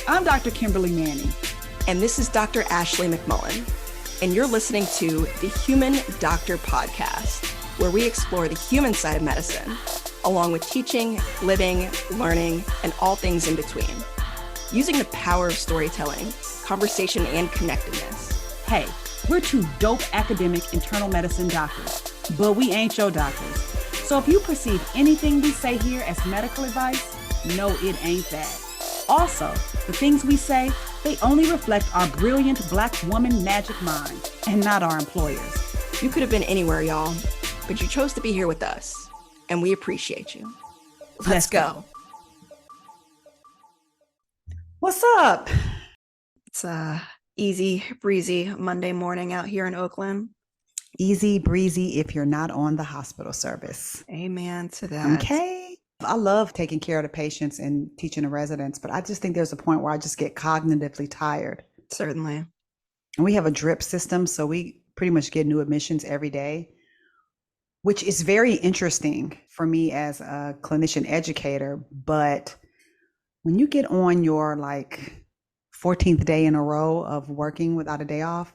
I'm Dr. Kimberly Manning. And this is Dr. Ashley McMullen. And you're listening to the Human Doctor Podcast, where we explore the human side of medicine, along with teaching, living, learning, and all things in between. Using the power of storytelling, conversation, and connectedness. Hey, we're two dope academic internal medicine doctors, but we ain't your doctors. So if you perceive anything we say here as medical advice, no, it ain't that. Also, the things we say, they only reflect our brilliant Black woman magic mind and not our employers. You could have been anywhere, y'all, but you chose to be here with us, and we appreciate you. Let's go. What's up? It's a easy breezy Monday morning out here in Oakland. Easy breezy if you're not on the hospital service. Amen to that. Okay. I love taking care of the patients and teaching the residents, but I just think there's a point where I just get cognitively tired. Certainly. And we have a drip system, so we pretty much get new admissions every day, which is very interesting for me as a clinician educator. But when you get on your 14th day in a row of working without a day off,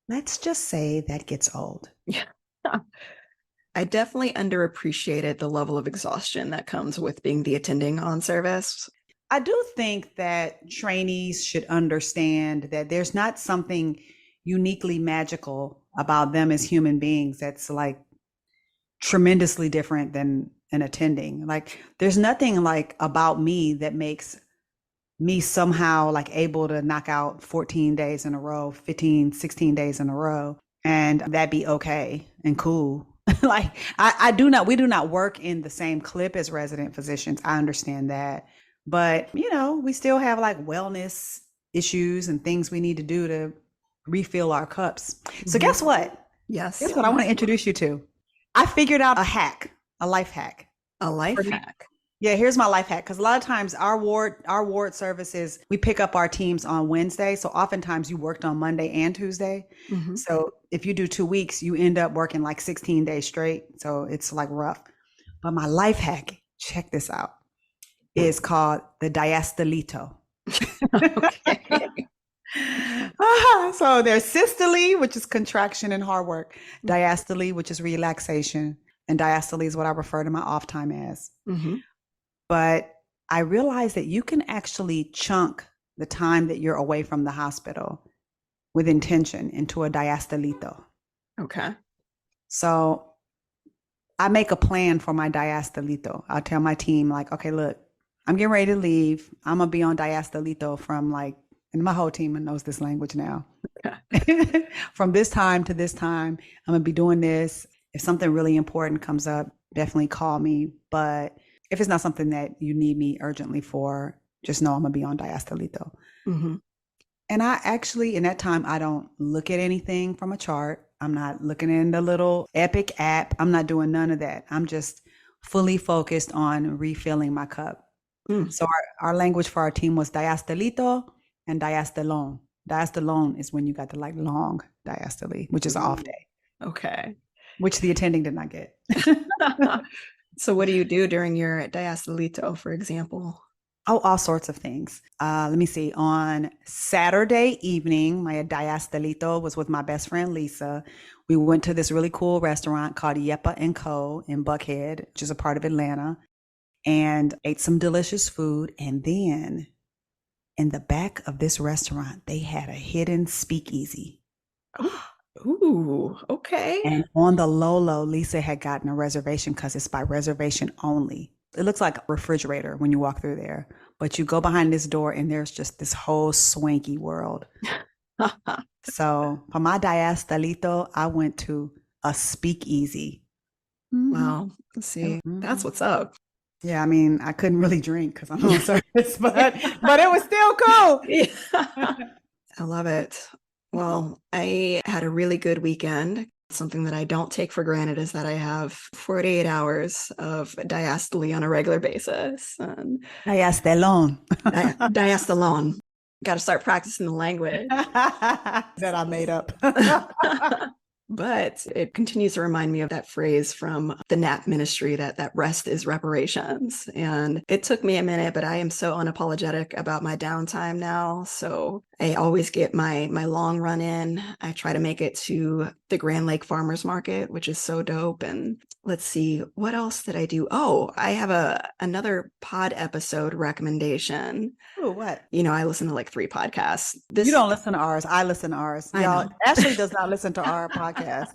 let's just say that gets old. Yeah. I definitely underappreciated the level of exhaustion that comes with being the attending on service. I do think that trainees should understand that there's not something uniquely magical about them as human beings that's tremendously different than an attending. There's nothing about me that makes me somehow able to knock out 14 days in a row, 15, 16 days in a row, and that be okay and cool. We do not work in the same clip as resident physicians. I understand that. But, we still have wellness issues and things we need to do to refill our cups. So guess what? Yes. Guess what I want to introduce you to? I figured out a life hack. A life hack? Yeah, here's my life hack. Because a lot of times our ward services, we pick up our teams on Wednesday. So oftentimes you worked on Monday and Tuesday. So if you do 2 weeks, you end up working 16 days straight. So it's rough. But my life hack, check this out, is called the diastolito. Okay. So there's systole, which is contraction and hard work. Diastole, which is relaxation. And diastole is what I refer to my off time as. But I realized that you can actually chunk the time that you're away from the hospital with intention into a diastolito. Okay. So I make a plan for my diastolito. I'll tell my team okay, look, I'm getting ready to leave. I'm going to be on diastolito from and my whole team knows this language now. Okay. From this time to this time, I'm going to be doing this. If something really important comes up, definitely call me. But if it's not something that you need me urgently for, just know I'm going to be on diastolito. And I actually, in that time, I don't look at anything from a chart. I'm not looking in the little Epic app. I'm not doing none of that. I'm just fully focused on refilling my cup. So our language for our team was diastolito and diastolone. Diastolone is when you got the long diastole, which is an off day. Okay. Which the attending did not get. So what do you do during your diastolito, for example? Oh, all sorts of things. Let me see. On Saturday evening, my diastolito was with my best friend, Lisa. We went to this really cool restaurant called Yepa & Co. in Buckhead, which is a part of Atlanta, and ate some delicious food. And then in the back of this restaurant, they had a hidden speakeasy. Ooh, okay. And on the low, Lisa had gotten a reservation because it's by reservation only. It looks like a refrigerator when you walk through there, but you go behind this door and there's just this whole swanky world. So for my diastolito, I went to a speakeasy. Wow. Let's see. That's what's up. Yeah, I mean, I couldn't really drink because I'm on service, but it was still cool. I love it. Well, I had a really good weekend. Something that I don't take for granted is that I have 48 hours of diastole on a regular basis. Diastolone. Diastolone. Got to start practicing the language. That I made up. But it continues to remind me of that phrase from the NAP ministry that rest is reparations. And it took me a minute, but I am so unapologetic about my downtime now. So I always get my long run in. I try to make it to the Grand Lake Farmers Market, which is so dope. And let's see, what else did I do? Oh, I have another pod episode recommendation. Oh, what? I listen to like 3 podcasts. You don't listen to ours. I listen to ours. Y'all, Ashley does not listen to our podcast.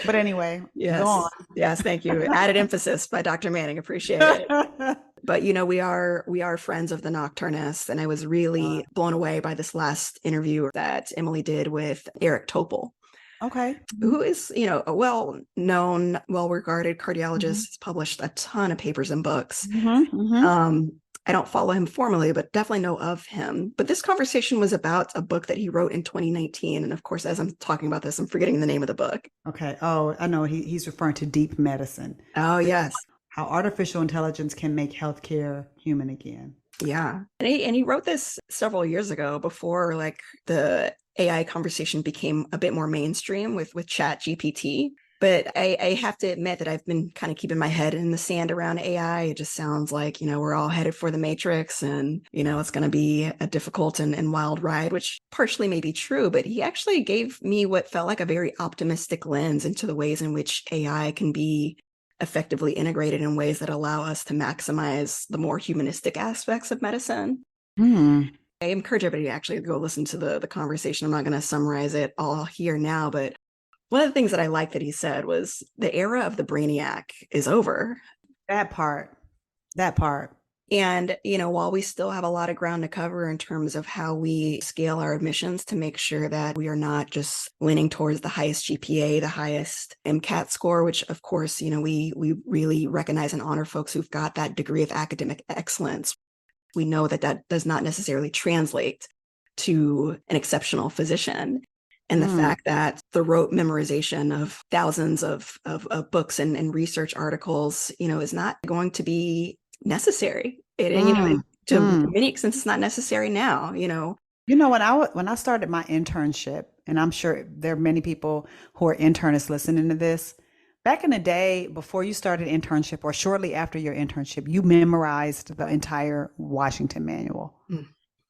But anyway, yes. Go on. Yes, thank you. Added emphasis by Dr. Manning. Appreciate it. But we are friends of the Nocturnists, and I was really blown away by this last interview that Emily did with Eric Topol. Okay. Who is, a well-known, well-regarded cardiologist, has published a ton of papers and books. I don't follow him formally, but definitely know of him. But this conversation was about a book that he wrote in 2019. And of course, as I'm talking about this, I'm forgetting the name of the book. Okay. Oh, I know. He's referring to Deep Medicine. Oh, yes. How artificial intelligence can make healthcare human again. Yeah. And he wrote this several years ago, before like the AI conversation became a bit more mainstream with ChatGPT. But I have to admit that I've been kind of keeping my head in the sand around AI. It just sounds like, we're all headed for the Matrix, and, it's going to be a difficult and wild ride, which partially may be true. But he actually gave me what felt like a very optimistic lens into the ways in which AI can be effectively integrated in ways that allow us to maximize the more humanistic aspects of medicine. I encourage everybody to actually go listen to the conversation. I'm not going to summarize it all here now, but one of the things that I liked that he said was the era of the brainiac is over. That part. And, while we still have a lot of ground to cover in terms of how we scale our admissions to make sure that we are not just leaning towards the highest GPA, the highest MCAT score, which of course, we really recognize and honor folks who've got that degree of academic excellence. We know that does not necessarily translate to an exceptional physician. And the fact that the rote memorization of thousands of books and research articles, is not going to be necessary. To many extents, it's not necessary now. When I started my internship, and I'm sure there are many people who are internists listening to this. Back in the day, before you started internship or shortly after your internship, you memorized the entire Washington Manual.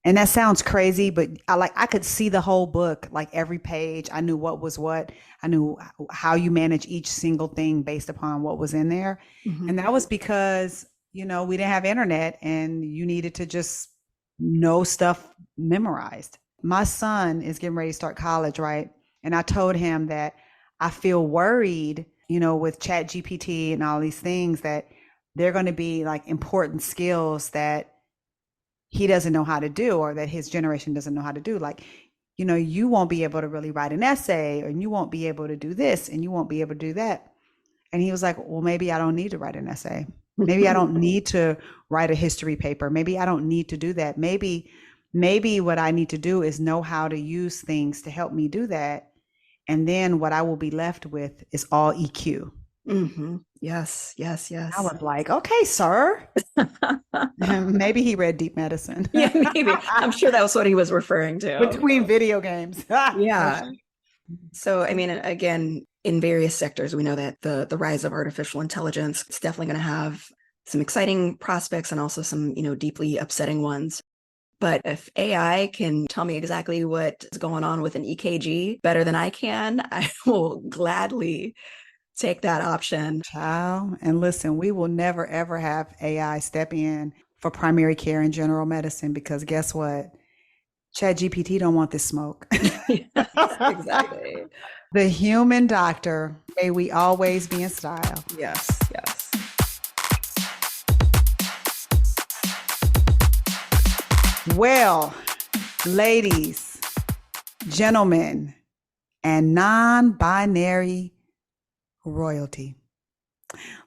And that sounds crazy, but I could see the whole book, like every page. I knew what was what. I knew how you manage each single thing based upon what was in there. And that was because, we didn't have internet and you needed to just know stuff memorized. My son is getting ready to start college, right? And I told him that I feel worried, with ChatGPT and all these things, that they're going to be like important skills that he doesn't know how to do, or that his generation doesn't know how to do. Like, you won't be able to really write an essay, and you won't be able to do this, and you won't be able to do that. And he was like, well, maybe I don't need to write an essay. Maybe I don't need to write a history paper. Maybe I don't need to do that. Maybe what I need to do is know how to use things to help me do that. And then what I will be left with is all EQ. Yes. I was like, okay, sir. Maybe he read Deep Medicine. Yeah, maybe. I'm sure that was what he was referring to. Between video games. Yeah. So, again, in various sectors, we know that the rise of artificial intelligence is definitely going to have some exciting prospects and also some, deeply upsetting ones. But if AI can tell me exactly what is going on with an EKG better than I can, I will gladly take that option. Child, and listen, we will never, ever have AI step in for primary care and general medicine, because guess what? ChatGPT don't want this smoke. Yes, exactly. The human doctor, may we always be in style. Yes. Well, ladies, gentlemen, and non-binary royalty,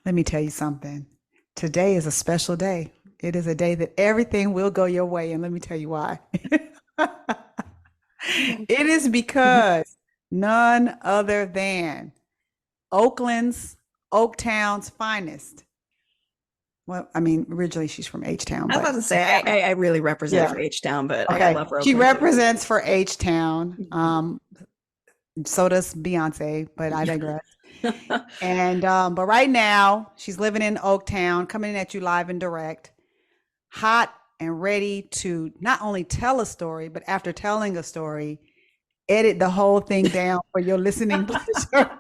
let me tell you something. Today is a special day. It is a day that everything will go your way, and let me tell you why. It is because none other than Oaktown's finest. Well, originally she's from H-Town. I was about to say, I really represent for H-Town, but okay. I love Oakland. She represents for H-Town. So does Beyonce, but I digress. And but right now she's living in Oaktown, coming at you live and direct, hot and ready to not only tell a story, but after telling a story, edit the whole thing down for your listening pleasure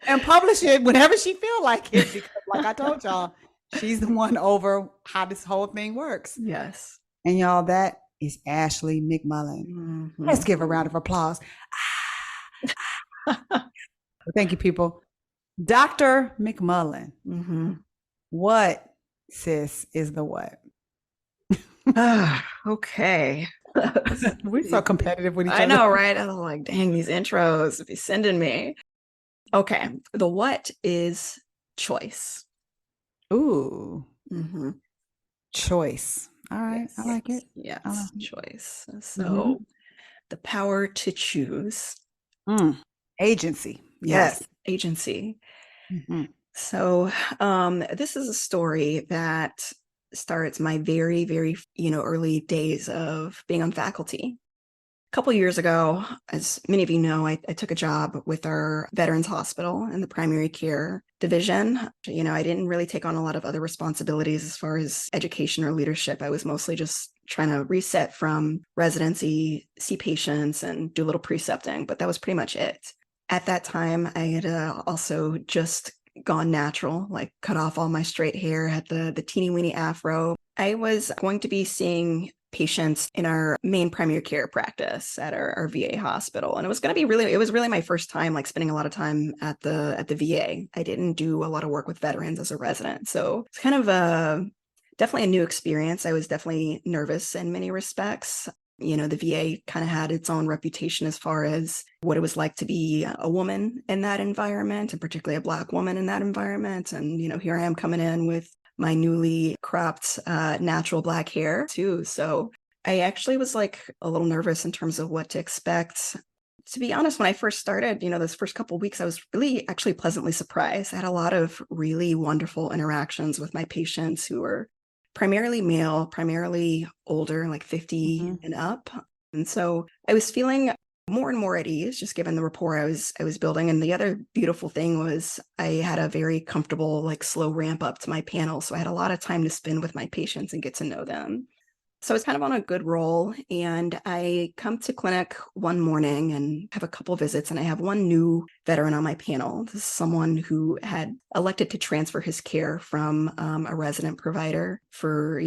and publish it whenever she feel like it. Because like I told y'all, she's the one over how this whole thing works. Yes. And y'all, that is Ashley McMullen. Mm-hmm. Let's give a round of applause. Thank you, people. Dr. McMullen. Mm-hmm. What, sis, is the what? Okay. We're so competitive with each other. I know, right? I was like, dang, these intros be sending me. Okay. The what is choice. Ooh. Mm-hmm. Choice. All right. Yes. I like it. Yes. I like it. Choice. So the power to choose. Agency. Yes. Agency. Mm-hmm. So this is a story that starts my very, very, early days of being on faculty. A couple years ago, as many of you know, I took a job with our Veterans Hospital in the primary care division. I didn't really take on a lot of other responsibilities as far as education or leadership. I was mostly just trying to reset from residency, see patients, and do a little precepting, but that was pretty much it. At that time, I had also just gone natural, like cut off all my straight hair, had the teeny weeny afro. I was going to be seeing patients in our main primary care practice at our VA hospital. And it was really my first time like spending a lot of time at the VA. I didn't do a lot of work with veterans as a resident. So it's kind of definitely a new experience. I was definitely nervous in many respects. The VA kind of had its own reputation as far as what it was like to be a woman in that environment, and particularly a Black woman in that environment. And, here I am coming in with my newly cropped natural Black hair too. So I actually was like a little nervous in terms of what to expect. To be honest, when I first started, those first couple of weeks, I was really actually pleasantly surprised. I had a lot of really wonderful interactions with my patients who were primarily male, primarily older, like 50 and up. And so I was feeling more and more at ease, just given the rapport I was building. And the other beautiful thing was I had a very comfortable, like slow ramp up to my panel. So I had a lot of time to spend with my patients and get to know them. So I was kind of on a good roll, and I come to clinic one morning and have a couple visits, and I have one new veteran on my panel. This is someone who had elected to transfer his care from a resident provider for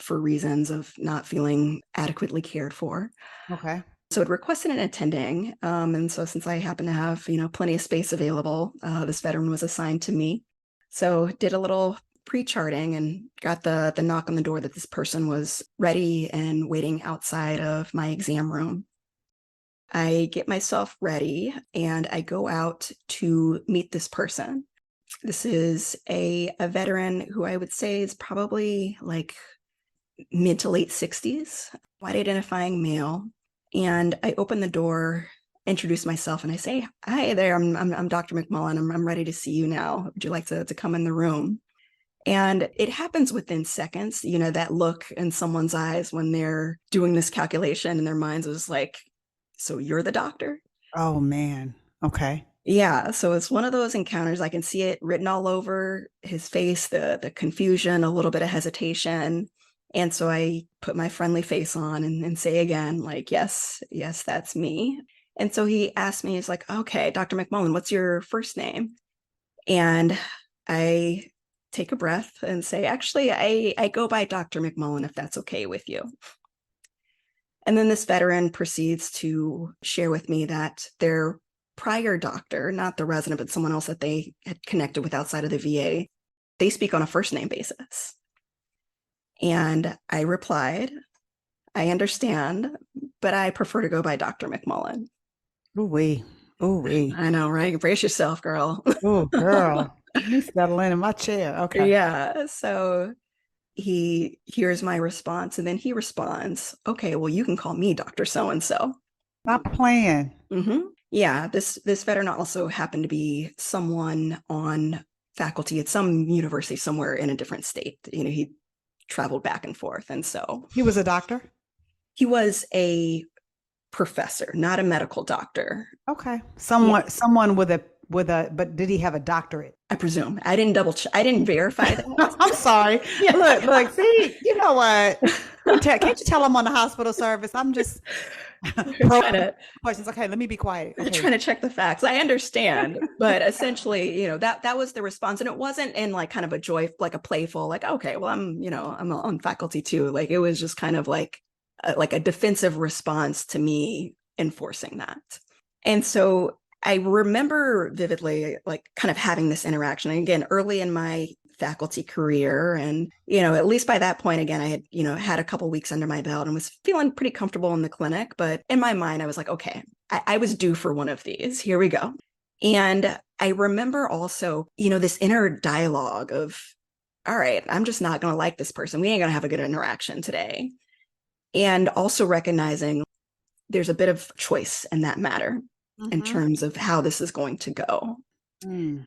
reasons of not feeling adequately cared for. Okay. So it requested an attending. And so since I happen to have, plenty of space available, this veteran was assigned to me. So did a little pre-charting and got the knock on the door that this person was ready and waiting outside of my exam room. I get myself ready and I go out to meet this person. This is a veteran who I would say is probably like mid to late 60s, white identifying male. And I open the door, introduce myself, and I say, "Hi there, I'm Dr. McMullen. I'm ready to see you now. Would you like to come in the room?" And it happens within seconds, that look in someone's eyes when they're doing this calculation in their minds is like, "So you're the doctor?" Oh man. Okay. Yeah. So it's one of those encounters. I can see it written all over his face, the confusion, a little bit of hesitation. And so I put my friendly face on and say again, like, yes, that's me. And so he asked me, he's like, "Okay, Dr. McMullen, what's your first name?" And I take a breath and say, "Actually, I go by Dr. McMullen, if that's okay with you." And then this veteran proceeds to share with me that their prior doctor, not the resident, but someone else that they had connected with outside of the VA, they speak on a first name basis. And I replied, "I understand, but I prefer to go by Dr. McMullen." Ooh-wee. Ooh-wee. I know, right? Brace yourself, girl. Oh, girl. Let me settle in my chair. Okay. Yeah. So he hears my response and then he responds, "Okay, well, you can call me Dr. So-and-so." Stop playing. Mm-hmm. Yeah. This veteran also happened to be someone on faculty at some university somewhere in a different state. He traveled back and forth. And so He was a doctor? he was a professor, not a medical doctor. Okay. Yeah, Someone with but did he have a doctorate? I presume. I didn't I didn't verify that. I'm sorry. Yeah. Look, see, you know what? Can't you tell I'm on the hospital service? I'm just trying probing to questions. Okay, let me be quiet. Okay. trying to check the facts. I understand, but essentially, that was the response, and it wasn't in like kind of a joy, like a playful, like, okay, well, I'm on faculty too. Like it was just kind of like a defensive response to me enforcing that. And so I remember vividly, like kind of having this interaction. And again, early in my faculty career, and at least by that point, again, I had had a couple weeks under my belt and was feeling pretty comfortable in the clinic. But in my mind, I was like, okay, I was due for one of these. Here we go. And I remember also, this inner dialogue of, all right, I'm just not going to like this person. We ain't going to have a good interaction today. And also recognizing there's a bit of choice in that matter in terms of how this is going to go. Mm.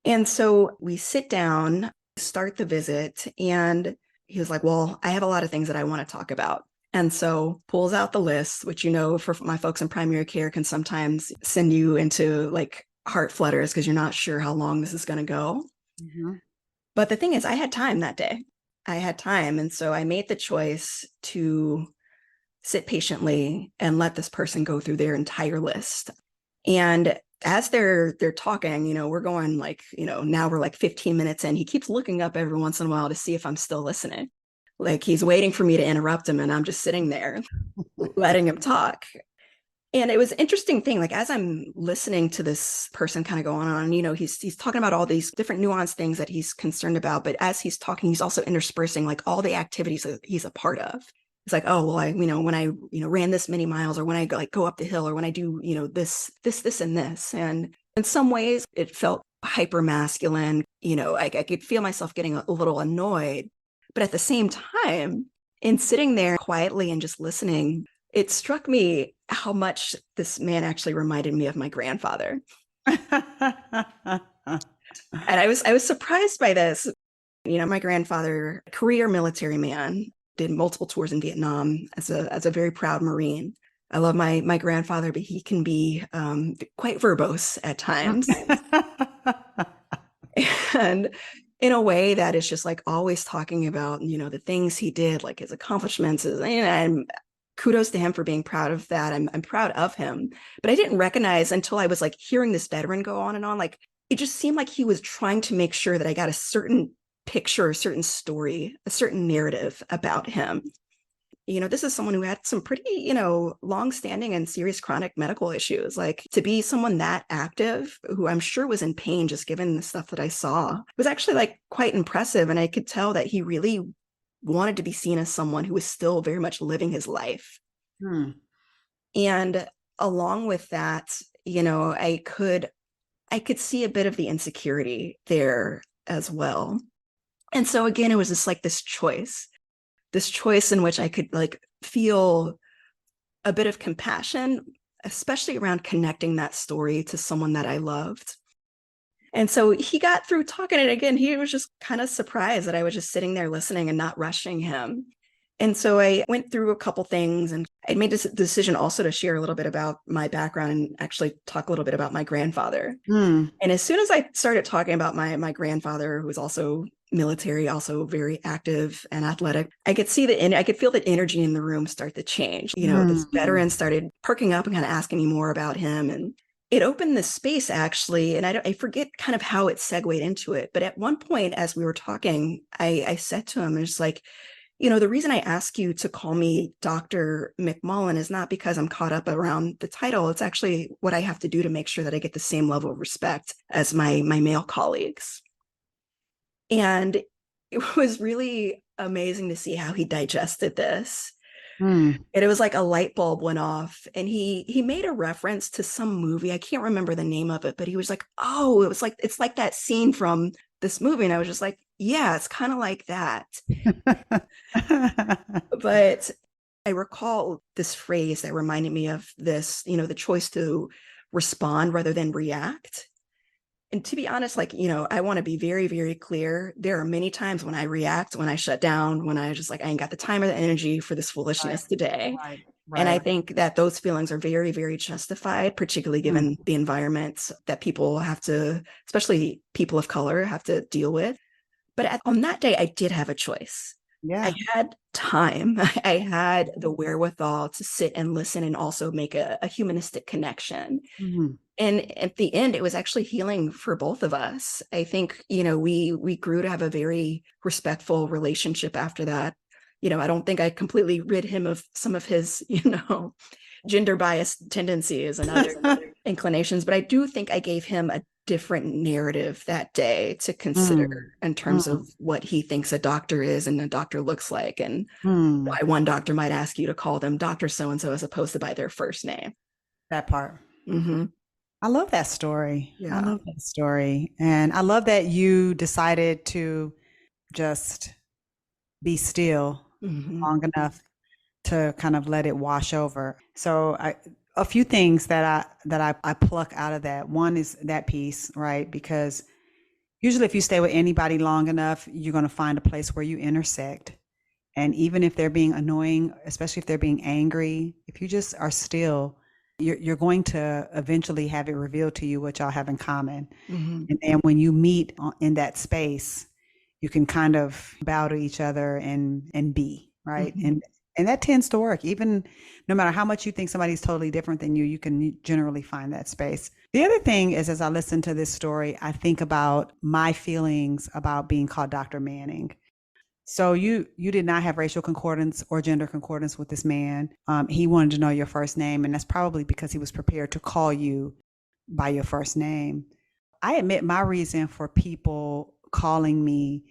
And so we sit down, start the visit, and he was like, well, I have a lot of things that I want to talk about. And so pulls out the list, which, for my folks in primary care can sometimes send you into like heart flutters because you're not sure how long this is going to go. Mm-hmm. But the thing is, I had time that day. I had time. And so I made the choice to sit patiently and let this person go through their entire list. And as they're talking, we're going like, now we're like 15 minutes in. He keeps looking up every once in a while to see if I'm still listening. Like he's waiting for me to interrupt him, and I'm just sitting there letting him talk. And it was an interesting thing. Like as I'm listening to this person kind of go on, he's talking about all these different nuanced things that he's concerned about. But as he's talking, he's also interspersing like all the activities that he's a part of. It's like, oh, well, when I, ran this many miles, or when I like go up the hill, or when I do, this, and this. And in some ways it felt hyper masculine. I could feel myself getting a little annoyed, but at the same time, in sitting there quietly and just listening, it struck me how much this man actually reminded me of my grandfather. And I was surprised by this. My grandfather, career military man, did multiple tours in Vietnam as a very proud Marine. I love my grandfather, but he can be quite verbose at times. And in a way that is just like always talking about, the things he did, like his accomplishments. And kudos to him for being proud of that. I'm proud of him. But I didn't recognize until I was like hearing this veteran go on and on, like it just seemed like he was trying to make sure that I got a certain picture, a certain story, a certain narrative about him. This is someone who had some pretty, long-standing and serious chronic medical issues. Like to be someone that active, who I'm sure was in pain just given the stuff that I saw, was actually like quite impressive. And I could tell that he really wanted to be seen as someone who was still very much living his life. And along with that, I could see a bit of the insecurity there as well. And so again, it was just like this choice in which I could like feel a bit of compassion, especially around connecting that story to someone that I loved. And so he got through talking, and again, he was just kind of surprised that I was just sitting there listening and not rushing him. And so I went through a couple things, and I made this decision also to share a little bit about my background and actually talk a little bit about my grandfather. And as soon as I started talking about my grandfather, who was also military, also very active and athletic, I could feel the energy in the room start to change. This veteran started perking up and kind of asking me more about him, and it opened this space actually. And I forget kind of how it segued into it, but at one point as we were talking, I said to him, it's like, the reason I ask you to call me Dr. McMullen is not because I'm caught up around the title. It's actually what I have to do to make sure that I get the same level of respect as my male colleagues. And it was really amazing to see how he digested this. And it was like a light bulb went off, and he made a reference to some movie. I can't remember the name of it, but he was like, oh, it's like that scene from this movie. And I was just like, yeah, it's kind of like that. But I recall this phrase that reminded me of this, the choice to respond rather than react. And to be honest, like, I want to be very, very clear. There are many times when I react, when I shut down, when I just like, I ain't got the time or the energy for this foolishness today. Right. And I Right. think that those feelings are very, very justified, particularly Mm. given the environments that people have to, especially people of color, have to deal with. But on that day, I did have a choice. I Yeah. had time. I had the wherewithal to sit and listen and also make a humanistic connection. Mhm. And at the end, it was actually healing for both of us. I think, we grew to have a very respectful relationship after that. I don't think I completely rid him of some of his, gender biased tendencies and other inclinations, but I do think I gave him a different narrative that day to consider Mm. in terms Mm. of what he thinks a doctor is and a doctor looks like, and Mm. why one doctor might ask you to call them Dr. So and so as opposed to by their first name. That part. Hmm. I love that story. I Yeah. love that story. And I love that you decided to just be still Hmm. long enough to kind of let it wash over. So a few things that I pluck out of that. One is that piece, right? Because usually if you stay with anybody long enough, you're going to find a place where you intersect. And even if they're being annoying, especially if they're being angry, if you just are still, you're going to eventually have it revealed to you what y'all have in common. Hmm. And then when you meet in that space, you can kind of bow to each other and be, right? Hmm. And that tends to work. Even no matter how much you think somebody's totally different than you can generally find that space. The other thing is, as I listen to this story, I think about my feelings about being called Dr. Manning. So you did not have racial concordance or gender concordance with this man. He wanted to know your first name, and that's probably because he was prepared to call you by your first name. I admit my reason for people calling me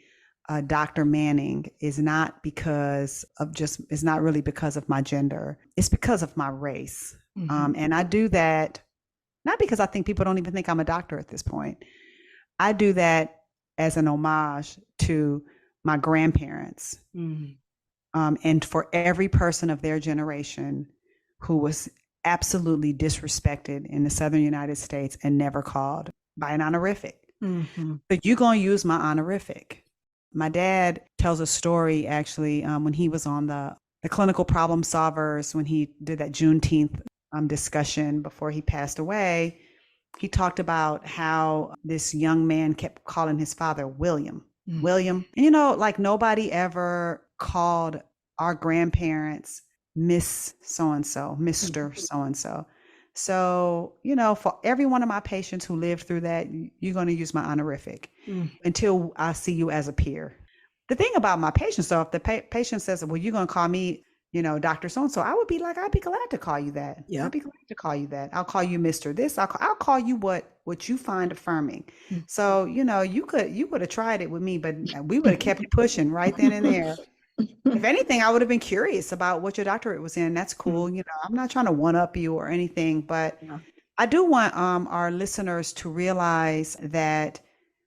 Dr. Manning is not because of just, it's not really because of my gender. It's because of my race. Hmm. And I do that not because I think people don't even think I'm a doctor at this point. I do that as an homage to my grandparents, Hmm. and for every person of their generation who was absolutely disrespected in the Southern United States and never called by an honorific. Hmm. But you're going to use my honorific. My dad tells a story actually when he was on the clinical problem solvers, when he did that Juneteenth discussion before he passed away. He talked about how this young man kept calling his father William, Hmm. William. And, like nobody ever called our grandparents Miss so and so, Mr. so and so. So, for every one of my patients who lived through that, you're going to use my honorific Hmm. until I see you as a peer. The thing about my patients, though, if the patient says, well, you're going to call me, Dr. So and so, I would be like, I'd be glad to call you that. I'd Yep. be glad to call you that. I'll call you Mr. This. I'll call you what you find affirming. So, you would have tried it with me, but we would have kept it pushing right then and there. If anything, I would have been curious about what your doctorate was in. That's cool. I'm not trying to one up you or anything, but Yeah. I do want our listeners to realize that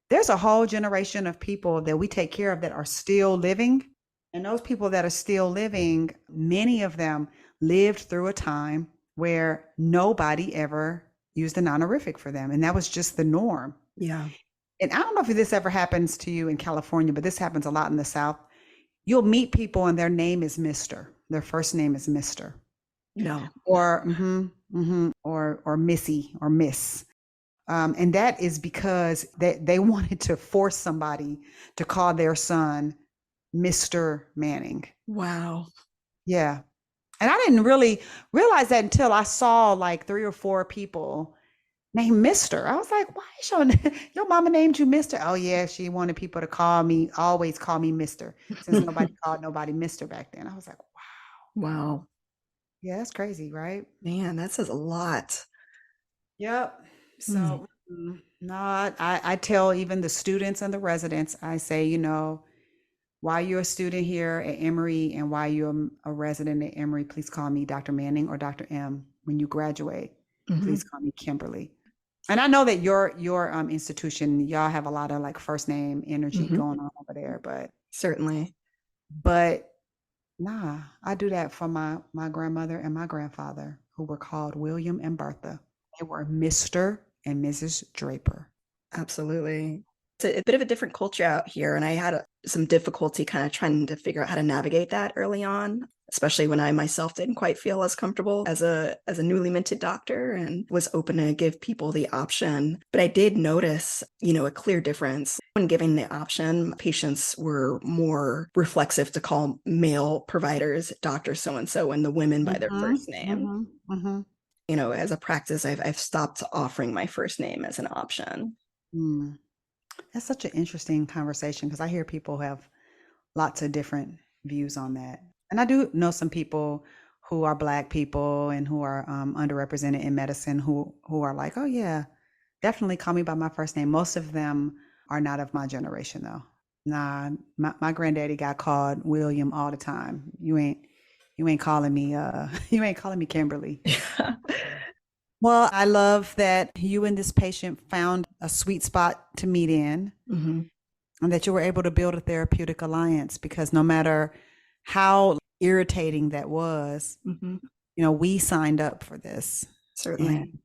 there's a whole generation of people that we take care of that are still living. And those people that are still living, many of them lived through a time where nobody ever used an honorific for them. And that was just the norm. Yeah. And I don't know if this ever happens to you in California, but this happens a lot in the South. You'll meet people and their name is Mr. Their first name is Mr. No. Or or Missy or Miss. And that is because they wanted to force somebody to call their son Mr. Manning. Wow. Yeah. And I didn't really realize that until I saw like 3 or 4 people named Mr. I was like, why is your mama named you Mr.? Oh yeah, she wanted people to always call me Mr. Since nobody called nobody Mr. back then. I was like, wow, Wow. yeah, that's crazy, right? Man, that says a lot. Yep. Mm. So, no, I tell even the students and the residents, I say, while you're a student here at Emory and while you're a resident at Emory, please call me Dr. Manning or Dr. M. When you graduate, Hmm. please call me Kimberly. And I know that your institution, y'all have a lot of like first name energy Hmm. going on over there, Certainly. but nah, I do that for my grandmother and my grandfather, who were called William and Bertha. They were Mr. and Mrs. Draper. Absolutely. It's a bit of a different culture out here. And I had some difficulty kind of trying to figure out how to navigate that early on, especially when I myself didn't quite feel as comfortable as a newly minted doctor and was open to give people the option. But I did notice, a clear difference. When giving the option, patients were more reflexive to call male providers Dr. So-and-so and the women by their first name. As a practice, I've stopped offering my first name as an option. That's such an interesting conversation because I hear people have lots of different views on that. And I do know some people who are Black people and who are underrepresented in medicine who are like, oh yeah, definitely call me by my first name. Most of them are not of my generation though. Nah, my granddaddy got called William all the time. You ain't calling me you ain't calling me Kimberly. Well, I love that you and this patient found a sweet spot to meet in, and that you were able to build a therapeutic alliance, because no matter how irritating that was, we signed up for this. Certainly. And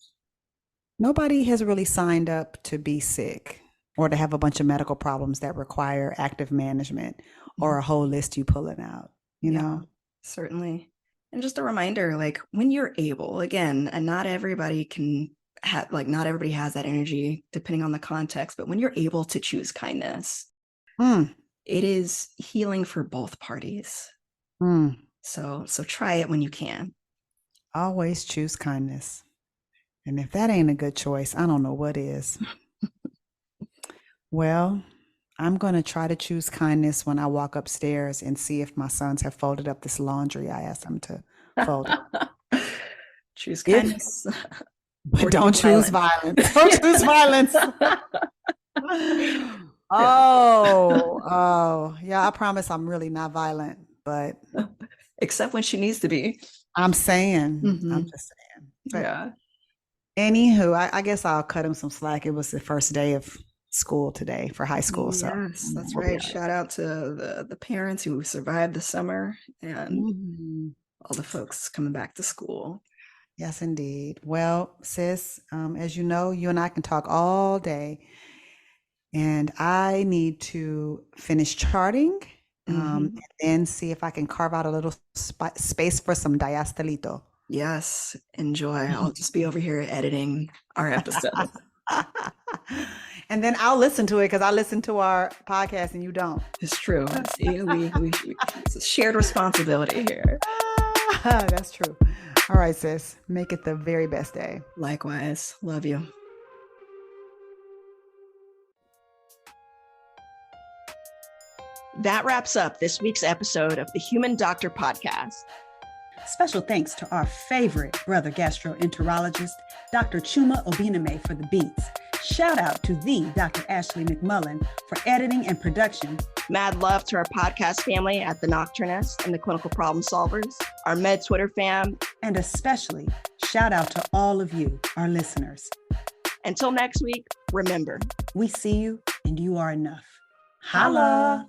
nobody has really signed up to be sick or to have a bunch of medical problems that require active management or a whole list you pulling out, you know? Certainly. And just a reminder, like when you're able, again, and not everybody can have, not everybody has that energy depending on the context, but when you're able to choose kindness, it is healing for both parties. So try it when you can. Always choose kindness. And if that ain't a good choice, I don't know what is. Well, I'm going to try to choose kindness when I walk upstairs and see if my sons have folded up this laundry I asked them to fold. Choose kindness. But don't choose violence. Don't choose violence. Oh, yeah, I promise I'm really not violent, but. Except when she needs to be. I'm saying. I'm just saying. But yeah. Anywho, I guess I'll cut him some slack. It was the first day of school today for high school. So yes, that's right. Shout out to the parents who survived the summer and all the folks coming back to school. Yes, indeed. Well, sis, as you know, you and I can talk all day, and I need to finish charting and then see if I can carve out a little space for some diastolito. Yes, enjoy. I'll just be over here editing our episode. And then I'll listen to it because I listen to our podcast and you don't. It's true. See, it's a shared responsibility here. That's true. All right, sis. Make it the very best day. Likewise. Love you. That wraps up this week's episode of the Human Doctor Podcast. Special thanks to our favorite brother gastroenterologist, Dr. Chuma Obiname, for the beats. Shout out to the Dr. Ashley McMullen for editing and production. Mad love to our podcast family at The Nocturnist and the Clinical Problem Solvers, our Med Twitter fam. And especially shout out to all of you, our listeners. Until next week, remember, we see you and you are enough. Holla!